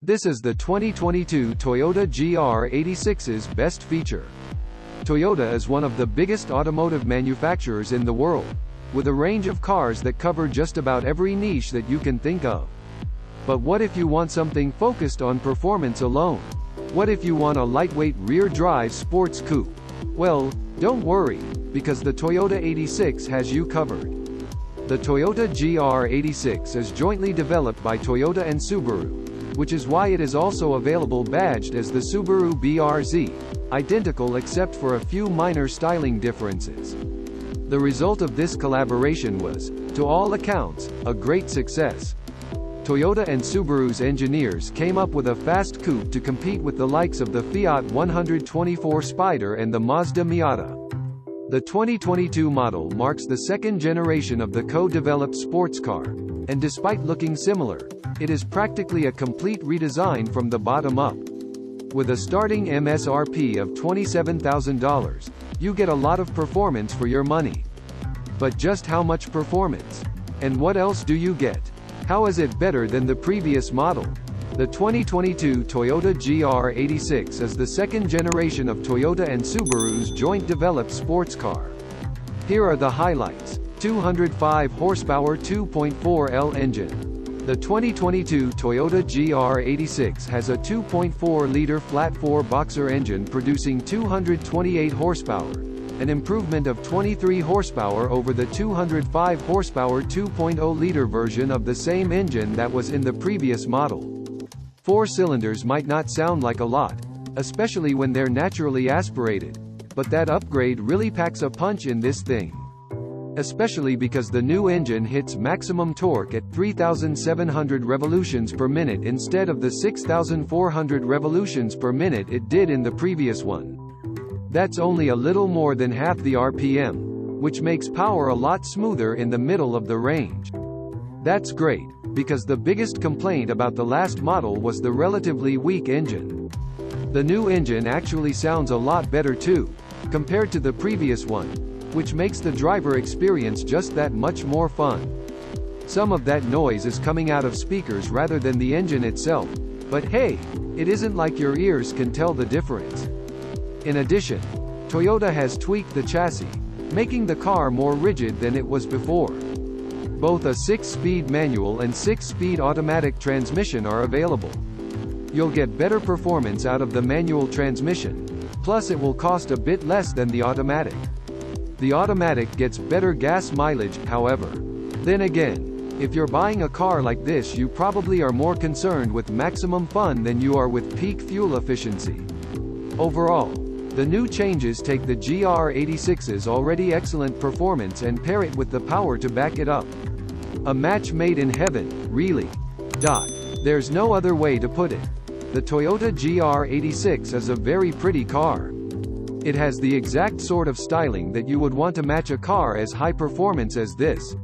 This is the 2022 Toyota GR86's best feature. Toyota is one of the biggest automotive manufacturers in the world, with a range of cars that cover just about every niche that you can think of. But what if you want something focused on performance alone? What if you want a lightweight rear-drive sports coupe? Well, don't worry, because the Toyota 86 has you covered. The Toyota GR86 is jointly developed by Toyota and Subaru, which is why it is also available badged as the Subaru BRZ, identical except for a few minor styling differences. The result of this collaboration was, to all accounts, a great success. Toyota and Subaru's engineers came up with a fast coupe to compete with the likes of the Fiat 124 Spider and the Mazda Miata. The 2022 model marks the second generation of the co-developed sports car, and despite looking similar, it is practically a complete redesign from the bottom up. With a starting MSRP of $27,000, you get a lot of performance for your money. But just how much performance? And what else do you get? How is it better than the previous model? The 2022 Toyota GR86 is the second generation of Toyota and Subaru's joint-developed sports car. Here are the highlights. 205 horsepower 2.4L engine. The 2022 Toyota GR86 has a 2.4-liter flat-four boxer engine producing 228 horsepower, an improvement of 23 horsepower over the 205 horsepower 2.0-liter version of the same engine that was in the previous model. 4 cylinders might not sound like a lot, especially when they're naturally aspirated, but that upgrade really packs a punch in this thing. Especially because the new engine hits maximum torque at 3,700 revolutions per minute instead of the 6,400 revolutions per minute it did in the previous one. That's only a little more than half the RPM, which makes power a lot smoother in the middle of the range. That's great, because the biggest complaint about the last model was the relatively weak engine. The new engine actually sounds a lot better too, compared to the previous one, which makes the driver experience just that much more fun. Some of that noise is coming out of speakers rather than the engine itself, but hey, it isn't like your ears can tell the difference. In addition, Toyota has tweaked the chassis, making the car more rigid than it was before. Both a 6-speed manual and 6-speed automatic transmission are available. You'll get better performance out of the manual transmission, plus it will cost a bit less than the automatic. The automatic gets better gas mileage, however. Then again, if you're buying a car like this, you probably are more concerned with maximum fun than you are with peak fuel efficiency. Overall, the new changes take the GR86's already excellent performance and pair it with the power to back it up. A match made in heaven, really. There's no other way to put it. The Toyota GR86 is a very pretty car. It has the exact sort of styling that you would want to match a car as high performance as this.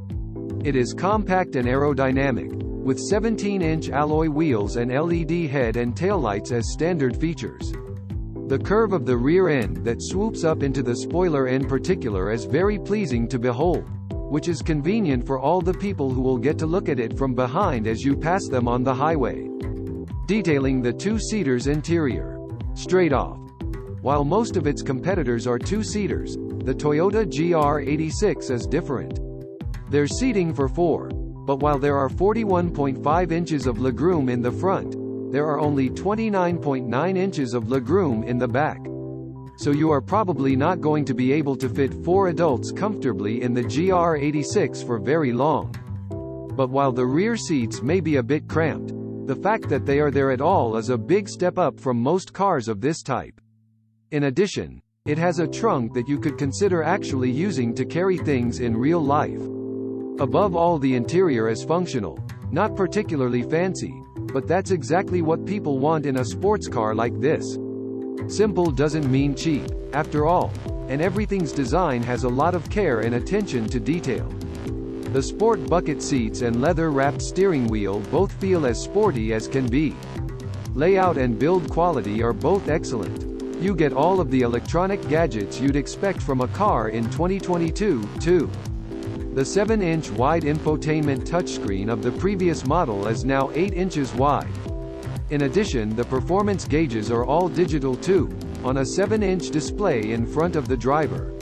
It is compact and aerodynamic, with 17-inch alloy wheels and LED head and taillights as standard features. The curve of the rear end that swoops up into the spoiler in particular is very pleasing to behold, which is convenient for all the people who will get to look at it from behind as you pass them on the highway. Detailing the two-seater's interior. Straight off, while most of its competitors are two-seaters, the Toyota GR86 is different. There's seating for 4, but while there are 41.5 inches of legroom in the front, there are only 29.9 inches of legroom in the back. So you are probably not going to be able to fit 4 adults comfortably in the GR86 for very long. But while the rear seats may be a bit cramped, the fact that they are there at all is a big step up from most cars of this type. In addition, it has a trunk that you could consider actually using to carry things in real life. Above all, the interior is functional, not particularly fancy, but that's exactly what people want in a sports car like this. Simple doesn't mean cheap, after all, and everything's design has a lot of care and attention to detail. The sport bucket seats and leather-wrapped steering wheel both feel as sporty as can be. Layout and build quality are both excellent. You get all of the electronic gadgets you'd expect from a car in 2022, too. The 7-inch wide infotainment touchscreen of the previous model is now 8 inches wide. In addition, the performance gauges are all digital too, on a 7-inch display in front of the driver.